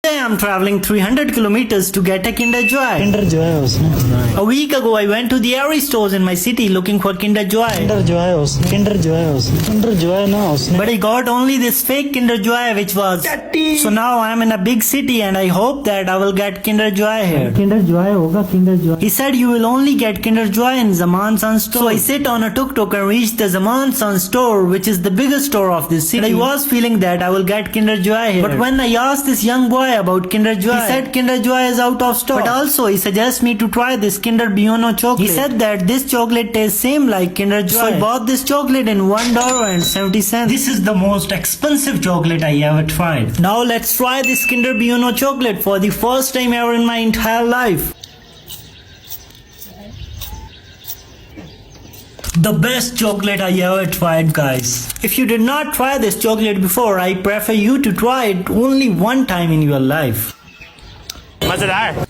Today I'm traveling 300 kilometers to get a Kinder Joy. Kinder जो है उसने A week ago I went to the Airy stores in my city looking for Kinder Joy. Kinder जो है उसने Kinder जो है उसने Kinder जो है ना उसने But I got only this fake Kinder Joy which was So now I'm in a big city and I hope that I will get Kinder Joy here. Kinder जो है होगा किंडर जो He said you will only get Kinder Joy in Zaman San store. So I sit on a tuk-tuk and reach the Zaman San store which is the biggest store of this city. And I was feeling that I will get Kinder Joy here. But when I asked this young boy about Kinder Joy, he said Kinder Joy is out of stock. But also he suggests me to try this Kinder Bueno chocolate. He said that this chocolate tastes same like Kinder Joy. So I bought this chocolate in $1.70. This is the most expensive chocolate I ever tried. Now let's try this Kinder Bueno chocolate for the first time ever in my entire life. The best chocolate I ever tried, guys. If you did not try this chocolate before, I prefer you to try it only one time in your life. मजेदार